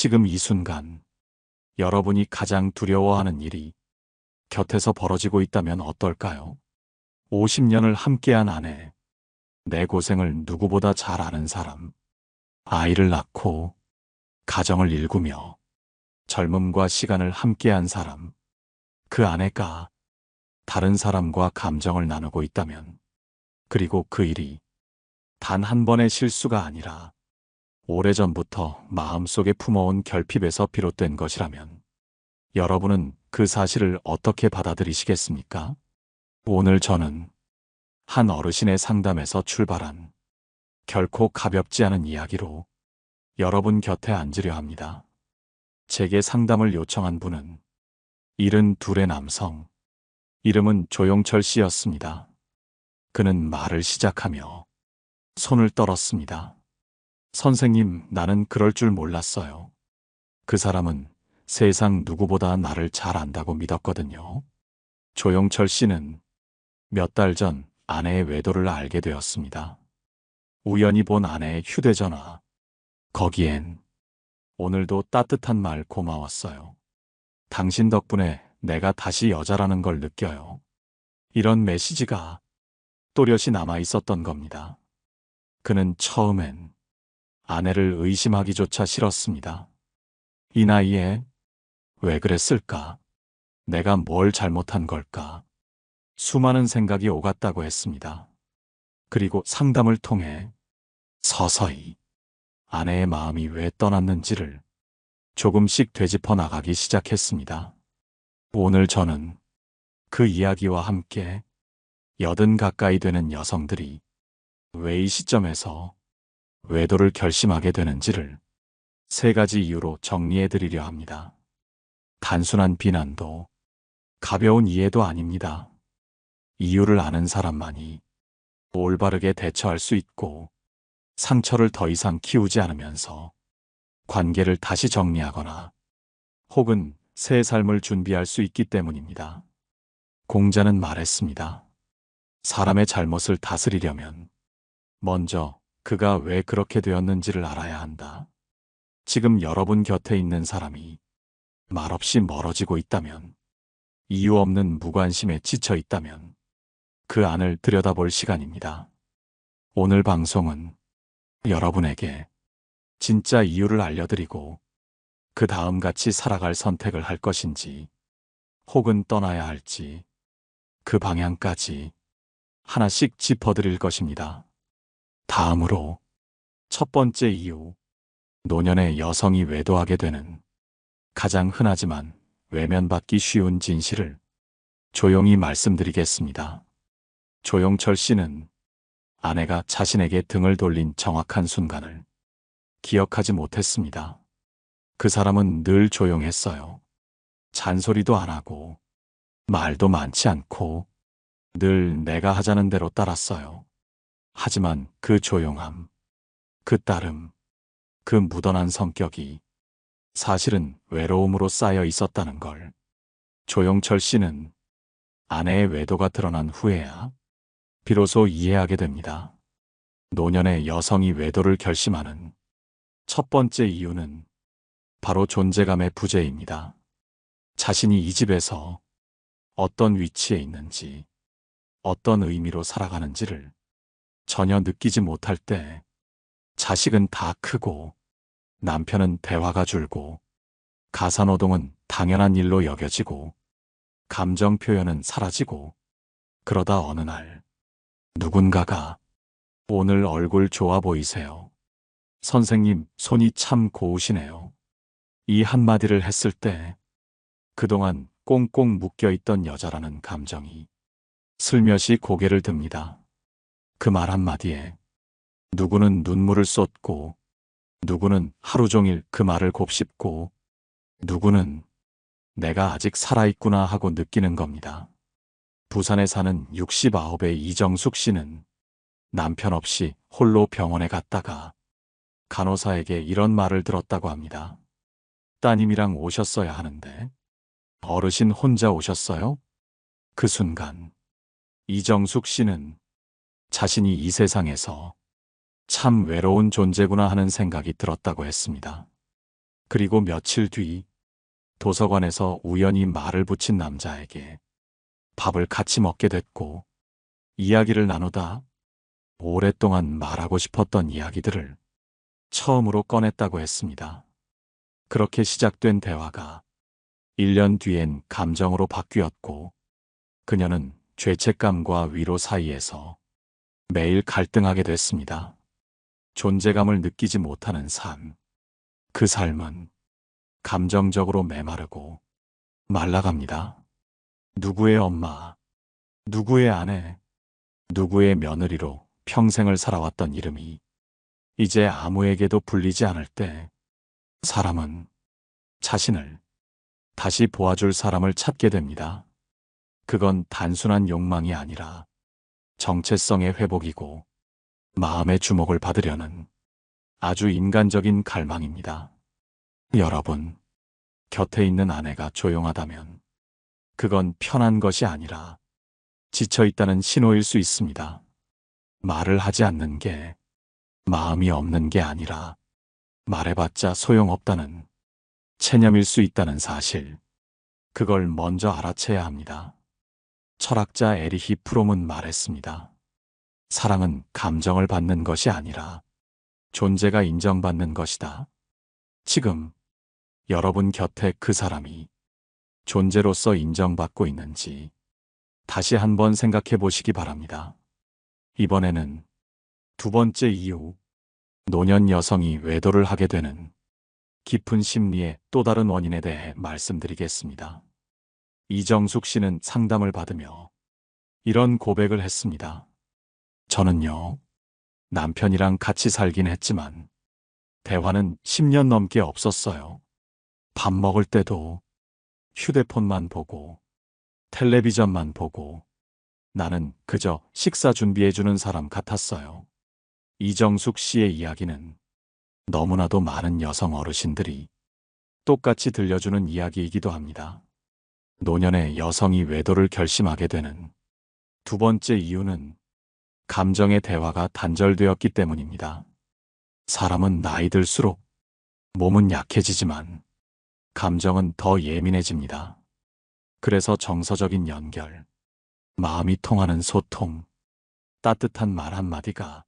지금 이 순간 여러분이 가장 두려워하는 일이 곁에서 벌어지고 있다면 어떨까요? 50년을 함께한 아내, 내 고생을 누구보다 잘 아는 사람, 아이를 낳고 가정을 일구며 젊음과 시간을 함께한 사람, 그 아내가 다른 사람과 감정을 나누고 있다면, 그리고 그 일이 단 한 번의 실수가 아니라 오래전부터 마음속에 품어온 결핍에서 비롯된 것이라면, 여러분은 그 사실을 어떻게 받아들이시겠습니까? 오늘 저는 한 어르신의 상담에서 출발한 결코 가볍지 않은 이야기로 여러분 곁에 앉으려 합니다. 제게 상담을 요청한 분은 72의 남성, 이름은 조용철 씨였습니다. 그는 말을 시작하며 손을 떨었습니다. 선생님, 나는 그럴 줄 몰랐어요. 그 사람은 세상 누구보다 나를 잘 안다고 믿었거든요. 조용철 씨는 몇 달 전 아내의 외도를 알게 되었습니다. 우연히 본 아내의 휴대전화. 거기엔 오늘도 따뜻한 말 고마웠어요. 당신 덕분에 내가 다시 여자라는 걸 느껴요. 이런 메시지가 또렷이 남아 있었던 겁니다. 그는 처음엔 아내를 의심하기조차 싫었습니다. 이 나이에 왜 그랬을까? 내가 뭘 잘못한 걸까? 수많은 생각이 오갔다고 했습니다. 그리고 상담을 통해 서서히 아내의 마음이 왜 떠났는지를 조금씩 되짚어 나가기 시작했습니다. 오늘 저는 그 이야기와 함께 80 가까이 되는 여성들이 왜 이 시점에서 외도를 결심하게 되는지를 3가지 이유로 정리해 드리려 합니다. 단순한 비난도 가벼운 이해도 아닙니다. 이유를 아는 사람만이 올바르게 대처할 수 있고 상처를 더 이상 키우지 않으면서 관계를 다시 정리하거나 혹은 새 삶을 준비할 수 있기 때문입니다. 공자는 말했습니다. 사람의 잘못을 다스리려면 먼저 그가 왜 그렇게 되었는지를 알아야 한다. 지금 여러분 곁에 있는 사람이 말없이 멀어지고 있다면, 이유 없는 무관심에 지쳐 있다면 그 안을 들여다볼 시간입니다. 오늘 방송은 여러분에게 진짜 이유를 알려드리고 그 다음 같이 살아갈 선택을 할 것인지 혹은 떠나야 할지 그 방향까지 하나씩 짚어드릴 것입니다. 다음으로 첫 번째 이유, 노년의 여성이 외도하게 되는 가장 흔하지만 외면받기 쉬운 진실을 조용히 말씀드리겠습니다. 조용철 씨는 아내가 자신에게 등을 돌린 정확한 순간을 기억하지 못했습니다. 그 사람은 늘 조용했어요. 잔소리도 안 하고 말도 많지 않고 늘 내가 하자는 대로 따랐어요. 하지만 그 조용함, 그 따름, 그 무던한 성격이 사실은 외로움으로 쌓여 있었다는 걸 조용철 씨는 아내의 외도가 드러난 후에야 비로소 이해하게 됩니다. 노년의 여성이 외도를 결심하는 첫 번째 이유는 바로 존재감의 부재입니다. 자신이 이 집에서 어떤 위치에 있는지, 어떤 의미로 살아가는지를 전혀 느끼지 못할 때 자식은 다 크고 남편은 대화가 줄고 가사노동은 당연한 일로 여겨지고 감정 표현은 사라지고 그러다 어느 날 누군가가 오늘 얼굴 좋아 보이세요. 선생님, 손이 참 고우시네요. 이 한마디를 했을 때 그동안 꽁꽁 묶여있던 여자라는 감정이 슬며시 고개를 듭니다. 그 말 한마디에 누구는 눈물을 쏟고 누구는 하루 종일 그 말을 곱씹고 누구는 내가 아직 살아있구나 하고 느끼는 겁니다. 부산에 사는 69의 이정숙 씨는 남편 없이 홀로 병원에 갔다가 간호사에게 이런 말을 들었다고 합니다. 따님이랑 오셨어야 하는데 어르신 혼자 오셨어요? 그 순간 이정숙 씨는 자신이 이 세상에서 참 외로운 존재구나 하는 생각이 들었다고 했습니다. 그리고 며칠 뒤 도서관에서 우연히 말을 붙인 남자에게 밥을 같이 먹게 됐고, 이야기를 나누다 오랫동안 말하고 싶었던 이야기들을 처음으로 꺼냈다고 했습니다. 그렇게 시작된 대화가 1년 뒤엔 감정으로 바뀌었고, 그녀는 죄책감과 위로 사이에서 매일 갈등하게 됐습니다. 존재감을 느끼지 못하는 삶. 그 삶은 감정적으로 메마르고 말라갑니다. 누구의 엄마, 누구의 아내, 누구의 며느리로 평생을 살아왔던 이름이 이제 아무에게도 불리지 않을 때, 사람은 자신을 다시 보아줄 사람을 찾게 됩니다. 그건 단순한 욕망이 아니라 정체성의 회복이고 마음의 주목을 받으려는 아주 인간적인 갈망입니다. 여러분, 곁에 있는 아내가 조용하다면 그건 편한 것이 아니라 지쳐있다는 신호일 수 있습니다. 말을 하지 않는 게 마음이 없는 게 아니라 말해봤자 소용없다는 체념일 수 있다는 사실, 그걸 먼저 알아채야 합니다. 철학자 에리히 프롬은 말했습니다. 사랑은 감정을 받는 것이 아니라 존재가 인정받는 것이다. 지금 여러분 곁에 그 사람이 존재로서 인정받고 있는지 다시 한번 생각해 보시기 바랍니다. 이번에는 두 번째 이유, 노년 여성이 외도를 하게 되는 깊은 심리의 또 다른 원인에 대해 말씀드리겠습니다. 이정숙 씨는 상담을 받으며 이런 고백을 했습니다. 저는요, 남편이랑 같이 살긴 했지만 대화는 10년 넘게 없었어요. 밥 먹을 때도 휴대폰만 보고 텔레비전만 보고 나는 그저 식사 준비해주는 사람 같았어요. 이정숙 씨의 이야기는 너무나도 많은 여성 어르신들이 똑같이 들려주는 이야기이기도 합니다. 노년의 여성이 외도를 결심하게 되는 두 번째 이유는 감정의 대화가 단절되었기 때문입니다. 사람은 나이 들수록 몸은 약해지지만 감정은 더 예민해집니다. 그래서 정서적인 연결, 마음이 통하는 소통, 따뜻한 말 한마디가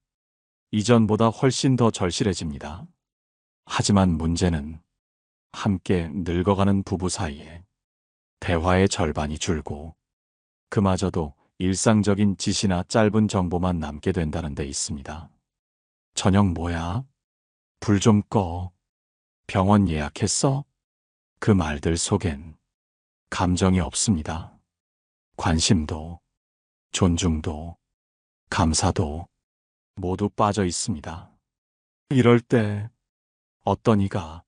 이전보다 훨씬 더 절실해집니다. 하지만 문제는 함께 늙어가는 부부 사이에 대화의 절반이 줄고 그마저도 일상적인 지시나 짧은 정보만 남게 된다는 데 있습니다. 저녁 뭐야? 불 좀 꺼. 병원 예약했어? 그 말들 속엔 감정이 없습니다. 관심도, 존중도, 감사도 모두 빠져 있습니다. 이럴 때 어떤 이가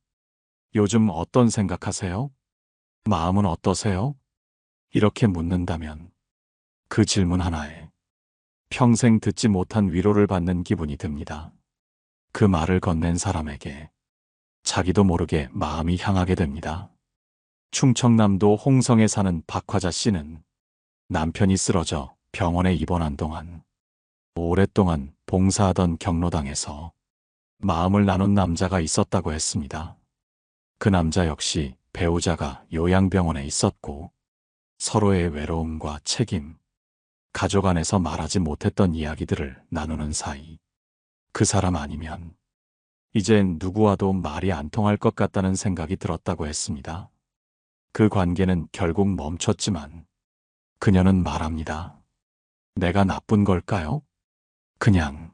요즘 어떤 생각하세요? 마음은 어떠세요? 이렇게 묻는다면 그 질문 하나에 평생 듣지 못한 위로를 받는 기분이 듭니다. 그 말을 건넨 사람에게 자기도 모르게 마음이 향하게 됩니다. 충청남도 홍성에 사는 박화자 씨는 남편이 쓰러져 병원에 입원한 동안 오랫동안 봉사하던 경로당에서 마음을 나눈 남자가 있었다고 했습니다. 그 남자 역시 배우자가 요양병원에 있었고 서로의 외로움과 책임, 가족 안에서 말하지 못했던 이야기들을 나누는 사이, 그 사람 아니면 이젠 누구와도 말이 안 통할 것 같다는 생각이 들었다고 했습니다. 그 관계는 결국 멈췄지만 그녀는 말합니다. 내가 나쁜 걸까요? 그냥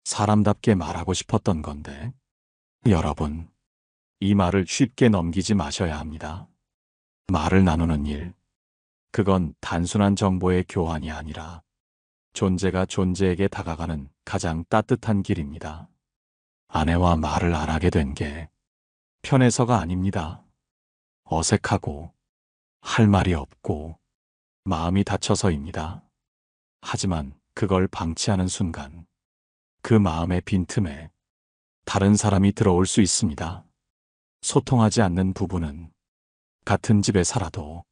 사람답게 말하고 싶었던 건데. 여러분, 이 말을 쉽게 넘기지 마셔야 합니다. 말을 나누는 일, 그건 단순한 정보의 교환이 아니라 존재가 존재에게 다가가는 가장 따뜻한 길입니다. 아내와 말을 안 하게 된 게 편해서가 아닙니다. 어색하고 할 말이 없고 마음이 다쳐서입니다. 하지만 그걸 방치하는 순간 그 마음의 빈틈에 다른 사람이 들어올 수 있습니다. 소통하지 않는 부부는 같은 집에 살아도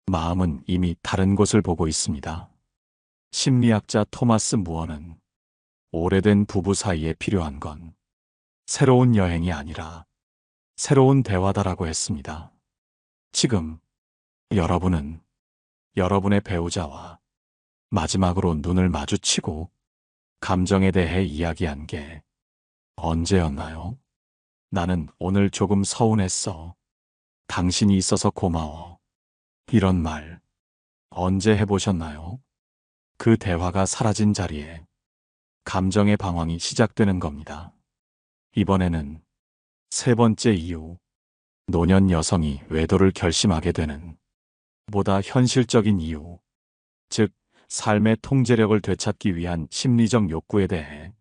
마음은 이미 다른 곳을 보고 있습니다. 심리학자 토마스 무어는 오래된 부부 사이에 필요한 건 새로운 여행이 아니라 새로운 대화다라고 했습니다. 지금 여러분은 여러분의 배우자와 마지막으로 눈을 마주치고 감정에 대해 이야기한 게 언제였나요? 나는 오늘 조금 서운했어. 당신이 있어서 고마워. 이런 말 언제 해보셨나요? 그 대화가 사라진 자리에 감정의 방황이 시작되는 겁니다. 이번에는 세 번째 이유, 노년 여성이 외도를 결심하게 되는 보다 현실적인 이유, 즉 삶의 통제력을 되찾기 위한 심리적 욕구에 대해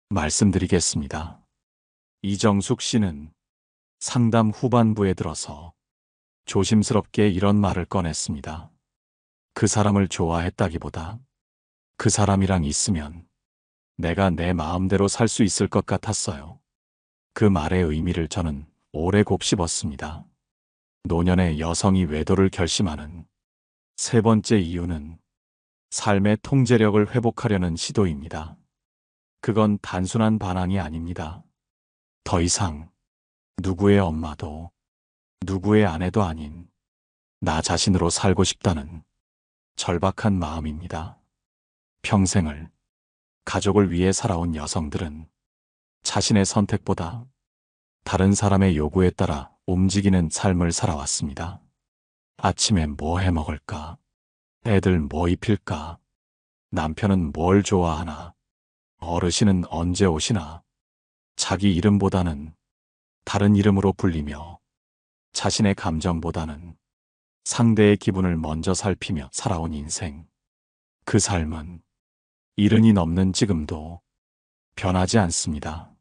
말씀드리겠습니다. 이정숙 씨는 상담 후반부에 들어서 조심스럽게 이런 말을 꺼냈습니다. 그 사람을 좋아했다기보다 그 사람이랑 있으면 내가 내 마음대로 살 수 있을 것 같았어요. 그 말의 의미를 저는 오래 곱씹었습니다. 노년의 여성이 외도를 결심하는 세 번째 이유는 삶의 통제력을 회복하려는 시도입니다. 그건 단순한 반항이 아닙니다. 더 이상 누구의 엄마도 누구의 아내도 아닌 나 자신으로 살고 싶다는 절박한 마음입니다. 평생을 가족을 위해 살아온 여성들은 자신의 선택보다 다른 사람의 요구에 따라 움직이는 삶을 살아왔습니다. 아침에 뭐 해 먹을까? 애들 뭐 입힐까? 남편은 뭘 좋아하나? 어르신은 언제 오시나? 자기 이름보다는 다른 이름으로 불리며 자신의 감정보다는 상대의 기분을 먼저 살피며 살아온 인생. 그 삶은 70이 넘는 지금도 변하지 않습니다.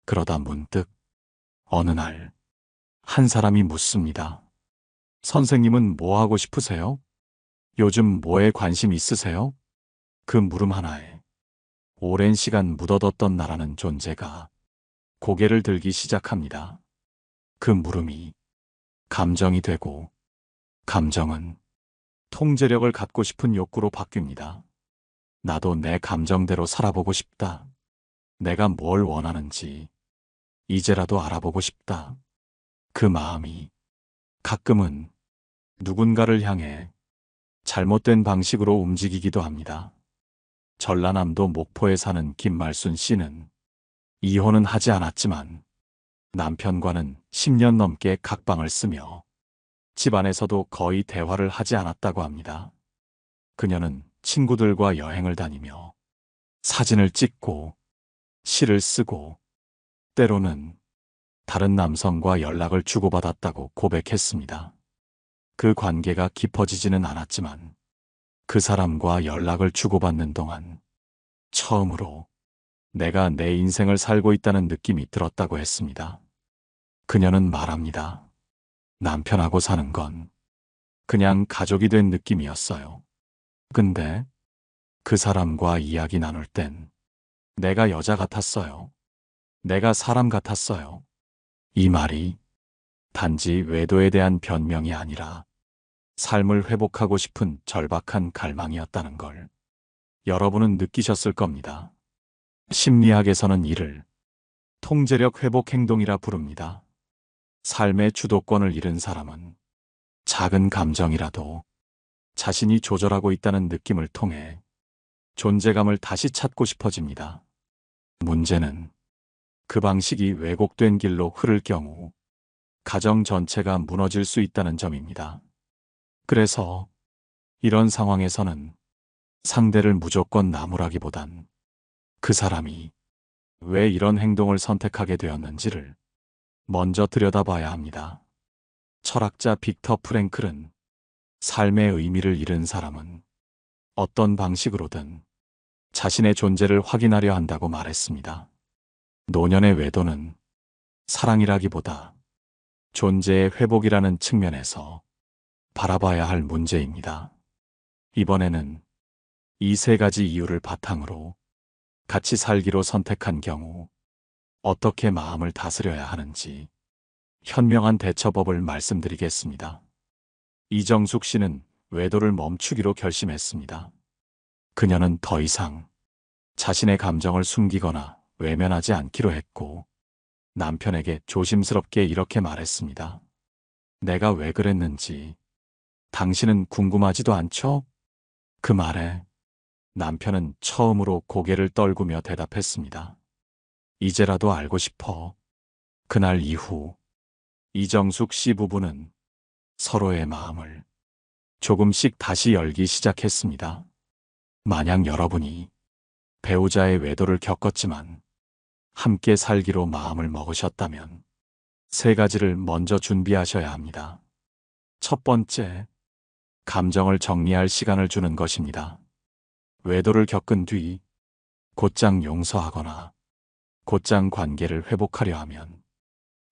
그러다 문득 어느 날 한 사람이 묻습니다. 선생님은 뭐 하고 싶으세요? 요즘 뭐에 관심 있으세요? 그 물음 하나에 오랜 시간 묻어뒀던 나라는 존재가 고개를 들기 시작합니다. 그 물음이 감정이 되고 감정은 통제력을 갖고 싶은 욕구로 바뀝니다. 나도 내 감정대로 살아보고 싶다. 내가 뭘 원하는지 이제라도 알아보고 싶다. 그 마음이 가끔은 누군가를 향해 잘못된 방식으로 움직이기도 합니다. 전라남도 목포에 사는 김말순 씨는 이혼은 하지 않았지만 남편과는 10년 넘게 각방을 쓰며 집안에서도 거의 대화를 하지 않았다고 합니다. 그녀는 친구들과 여행을 다니며 사진을 찍고 시를 쓰고 때로는 다른 남성과 연락을 주고받았다고 고백했습니다. 그 관계가 깊어지지는 않았지만 그 사람과 연락을 주고받는 동안 처음으로 내가 내 인생을 살고 있다는 느낌이 들었다고 했습니다. 그녀는 말합니다. 남편하고 사는 건 그냥 가족이 된 느낌이었어요. 근데 그 사람과 이야기 나눌 땐 내가 여자 같았어요. 내가 사람 같았어요. 이 말이 단지 외도에 대한 변명이 아니라 삶을 회복하고 싶은 절박한 갈망이었다는 걸 여러분은 느끼셨을 겁니다. 심리학에서는 이를 통제력 회복 행동이라 부릅니다. 삶의 주도권을 잃은 사람은 작은 감정이라도 자신이 조절하고 있다는 느낌을 통해 존재감을 다시 찾고 싶어집니다. 문제는 그 방식이 왜곡된 길로 흐를 경우 가정 전체가 무너질 수 있다는 점입니다. 그래서 이런 상황에서는 상대를 무조건 나무라기보단 그 사람이 왜 이런 행동을 선택하게 되었는지를 먼저 들여다봐야 합니다. 철학자 빅터 프랭클은 삶의 의미를 잃은 사람은 어떤 방식으로든 자신의 존재를 확인하려 한다고 말했습니다. 노년의 외도는 사랑이라기보다 존재의 회복이라는 측면에서 바라봐야 할 문제입니다. 이번에는 이 세 가지 이유를 바탕으로 같이 살기로 선택한 경우 어떻게 마음을 다스려야 하는지 현명한 대처법을 말씀드리겠습니다. 이정숙 씨는 외도를 멈추기로 결심했습니다. 그녀는 더 이상 자신의 감정을 숨기거나 외면하지 않기로 했고 남편에게 조심스럽게 이렇게 말했습니다. 내가 왜 그랬는지 당신은 궁금하지도 않죠? 그 말에 남편은 처음으로 고개를 떨구며 대답했습니다. 이제라도 알고 싶어. 그날 이후 이정숙 씨 부부는 서로의 마음을 조금씩 다시 열기 시작했습니다. 만약 여러분이 배우자의 외도를 겪었지만 함께 살기로 마음을 먹으셨다면 세 가지를 먼저 준비하셔야 합니다. 첫 번째, 감정을 정리할 시간을 주는 것입니다. 외도를 겪은 뒤 곧장 용서하거나 곧장 관계를 회복하려 하면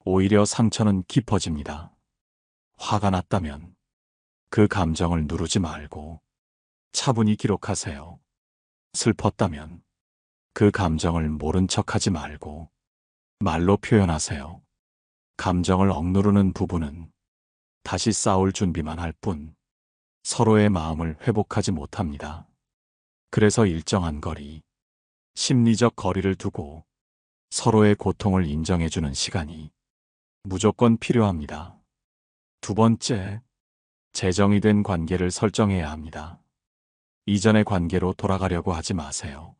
오히려 상처는 깊어집니다. 화가 났다면 그 감정을 누르지 말고 차분히 기록하세요. 슬펐다면 그 감정을 모른 척하지 말고 말로 표현하세요. 감정을 억누르는 부부는 다시 싸울 준비만 할 뿐 서로의 마음을 회복하지 못합니다. 그래서 일정한 거리, 심리적 거리를 두고 서로의 고통을 인정해주는 시간이 무조건 필요합니다. 두 번째, 재정이 된 관계를 설정해야 합니다. 이전의 관계로 돌아가려고 하지 마세요.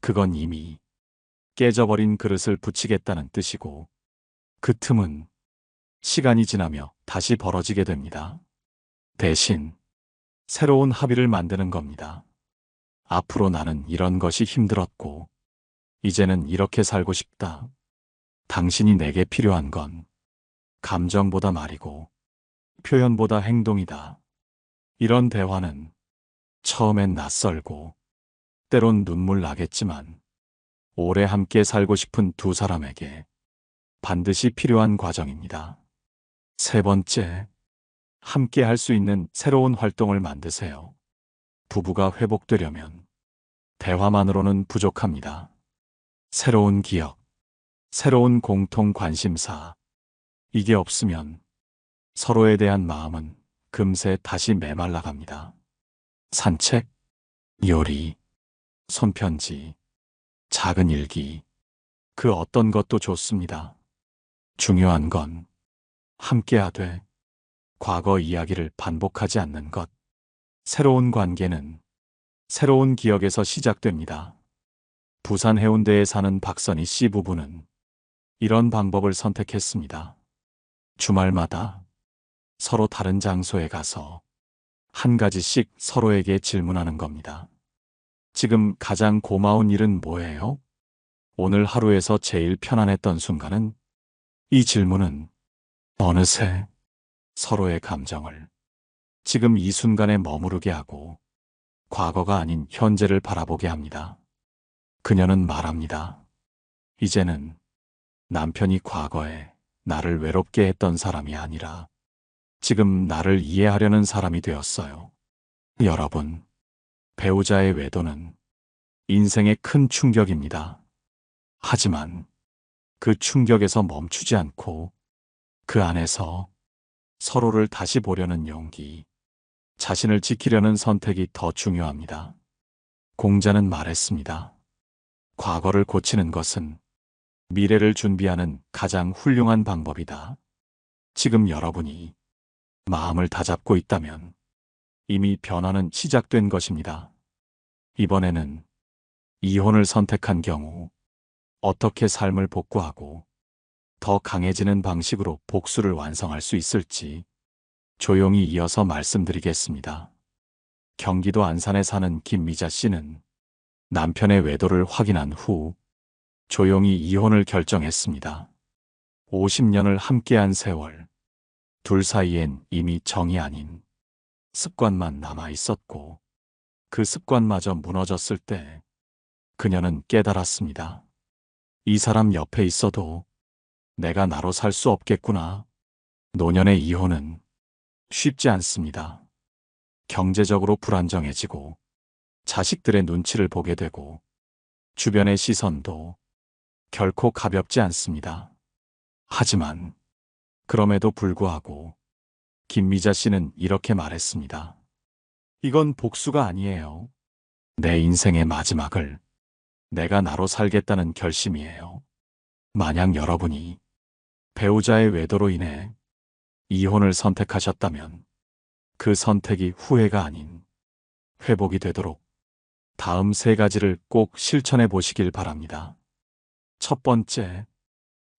그건 이미 깨져버린 그릇을 붙이겠다는 뜻이고 그 틈은 시간이 지나며 다시 벌어지게 됩니다. 대신 새로운 합의를 만드는 겁니다. 앞으로 나는 이런 것이 힘들었고 이제는 이렇게 살고 싶다. 당신이 내게 필요한 건 감정보다 말이고 표현보다 행동이다. 이런 대화는 처음엔 낯설고 때론 눈물 나겠지만 오래 함께 살고 싶은 두 사람에게 반드시 필요한 과정입니다. 세 번째, 함께 할 수 있는 새로운 활동을 만드세요. 부부가 회복되려면 대화만으로는 부족합니다. 새로운 기억, 새로운 공통 관심사, 이게 없으면 서로에 대한 마음은 금세 다시 메말라갑니다. 산책, 요리, 손편지, 작은 일기, 그 어떤 것도 좋습니다. 중요한 건 함께하되 과거 이야기를 반복하지 않는 것. 새로운 관계는 새로운 기억에서 시작됩니다. 부산 해운대에 사는 박선희 씨 부부는 이런 방법을 선택했습니다. 주말마다 서로 다른 장소에 가서 한 가지씩 서로에게 질문하는 겁니다. 지금 가장 고마운 일은 뭐예요? 오늘 하루에서 제일 편안했던 순간은? 이 질문은 어느새 서로의 감정을 지금 이 순간에 머무르게 하고 과거가 아닌 현재를 바라보게 합니다. 그녀는 말합니다. 이제는 남편이 과거에 나를 외롭게 했던 사람이 아니라 지금 나를 이해하려는 사람이 되었어요. 여러분, 배우자의 외도는 인생의 큰 충격입니다. 하지만 그 충격에서 멈추지 않고 그 안에서 서로를 다시 보려는 용기, 자신을 지키려는 선택이 더 중요합니다. 공자는 말했습니다. 과거를 고치는 것은 미래를 준비하는 가장 훌륭한 방법이다. 지금 여러분이 마음을 다잡고 있다면 이미 변화는 시작된 것입니다. 이번에는 이혼을 선택한 경우 어떻게 삶을 복구하고 더 강해지는 방식으로 복수를 완성할 수 있을지 조용히 이어서 말씀드리겠습니다. 경기도 안산에 사는 김미자 씨는 남편의 외도를 확인한 후 조용히 이혼을 결정했습니다. 50년을 함께한 세월, 둘 사이엔 이미 정이 아닌 습관만 남아 있었고 그 습관마저 무너졌을 때 그녀는 깨달았습니다. 이 사람 옆에 있어도 내가 나로 살 수 없겠구나. 노년의 이혼은 쉽지 않습니다. 경제적으로 불안정해지고 자식들의 눈치를 보게 되고 주변의 시선도 결코 가볍지 않습니다. 하지만 그럼에도 불구하고 김미자 씨는 이렇게 말했습니다. 이건 복수가 아니에요. 내 인생의 마지막을 내가 나로 살겠다는 결심이에요. 만약 여러분이 배우자의 외도로 인해 이혼을 선택하셨다면 그 선택이 후회가 아닌 회복이 되도록 다음 3가지를 꼭 실천해 보시길 바랍니다. 첫 번째,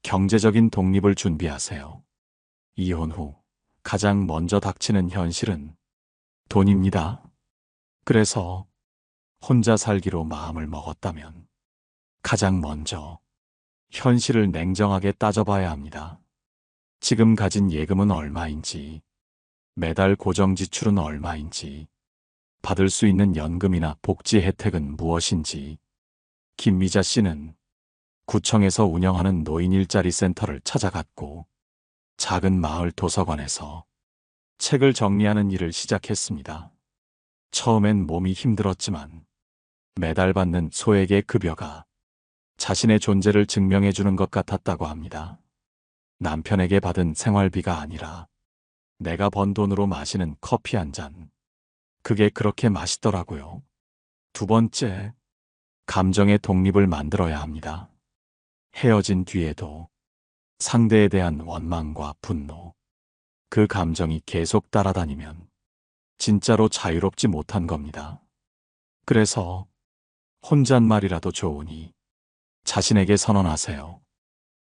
경제적인 독립을 준비하세요. 이혼 후 가장 먼저 닥치는 현실은 돈입니다. 그래서 혼자 살기로 마음을 먹었다면 가장 먼저 현실을 냉정하게 따져봐야 합니다. 지금 가진 예금은 얼마인지, 매달 고정 지출은 얼마인지, 받을 수 있는 연금이나 복지 혜택은 무엇인지. 김미자 씨는 구청에서 운영하는 노인 일자리 센터를 찾아갔고 작은 마을 도서관에서 책을 정리하는 일을 시작했습니다. 처음엔 몸이 힘들었지만 매달 받는 소액의 급여가 자신의 존재를 증명해 주는 것 같았다고 합니다. 남편에게 받은 생활비가 아니라 내가 번 돈으로 마시는 커피 한 잔. 그게 그렇게 맛있더라고요. 두 번째, 감정의 독립을 만들어야 합니다. 헤어진 뒤에도 상대에 대한 원망과 분노, 그 감정이 계속 따라다니면 진짜로 자유롭지 못한 겁니다. 그래서 혼잣말이라도 좋으니 자신에게 선언하세요.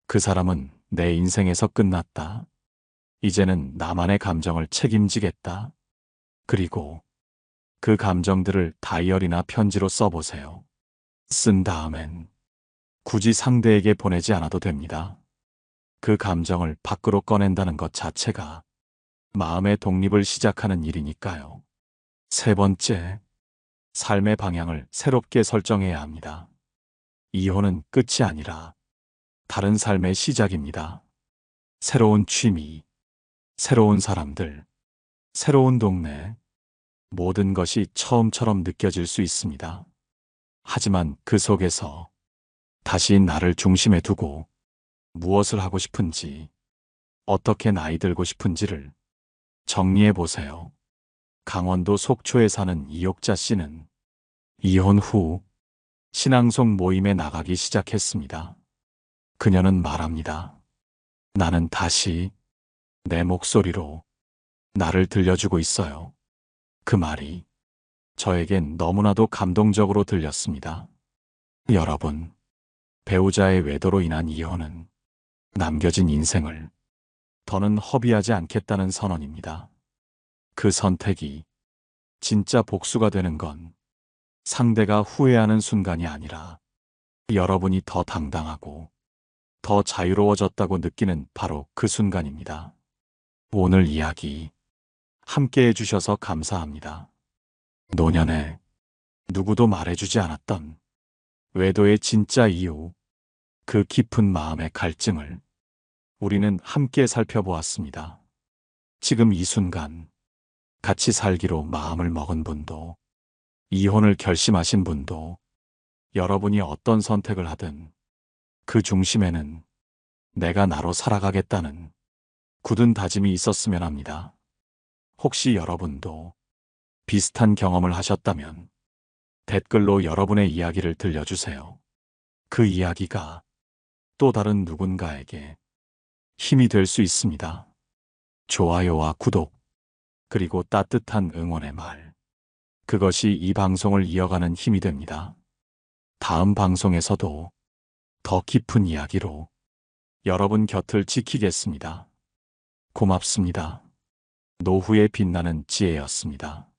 그 사람은 내 인생에서 끝났다. 이제는 나만의 감정을 책임지겠다. 그리고 그 감정들을 다이어리나 편지로 써보세요. 쓴 다음엔 굳이 상대에게 보내지 않아도 됩니다. 그 감정을 밖으로 꺼낸다는 것 자체가 마음의 독립을 시작하는 일이니까요. 세 번째, 삶의 방향을 새롭게 설정해야 합니다. 이혼은 끝이 아니라 다른 삶의 시작입니다. 새로운 취미, 새로운 사람들, 새로운 동네, 모든 것이 처음처럼 느껴질 수 있습니다. 하지만 그 속에서 다시 나를 중심에 두고 무엇을 하고 싶은지, 어떻게 나이 들고 싶은지를 정리해 보세요. 강원도 속초에 사는 이옥자 씨는 이혼 후 신앙송 모임에 나가기 시작했습니다. 그녀는 말합니다. 나는 다시 내 목소리로 나를 들려주고 있어요. 그 말이 저에겐 너무나도 감동적으로 들렸습니다. 여러분, 배우자의 외도로 인한 이혼은 남겨진 인생을 더는 허비하지 않겠다는 선언입니다. 그 선택이 진짜 복수가 되는 건 상대가 후회하는 순간이 아니라 여러분이 더 당당하고 더 자유로워졌다고 느끼는 바로 그 순간입니다. 오늘 이야기 함께 해주셔서 감사합니다. 노년에 누구도 말해주지 않았던 외도의 진짜 이유, 그 깊은 마음의 갈증을 우리는 함께 살펴보았습니다. 지금 이 순간 같이 살기로 마음을 먹은 분도, 이혼을 결심하신 분도, 여러분이 어떤 선택을 하든 그 중심에는 내가 나로 살아가겠다는 굳은 다짐이 있었으면 합니다. 혹시 여러분도 비슷한 경험을 하셨다면 댓글로 여러분의 이야기를 들려주세요. 그 이야기가 또 다른 누군가에게 힘이 될 수 있습니다. 좋아요와 구독, 그리고 따뜻한 응원의 말. 그것이 이 방송을 이어가는 힘이 됩니다. 다음 방송에서도 더 깊은 이야기로 여러분 곁을 지키겠습니다. 고맙습니다. 노후에 빛나는 지혜였습니다.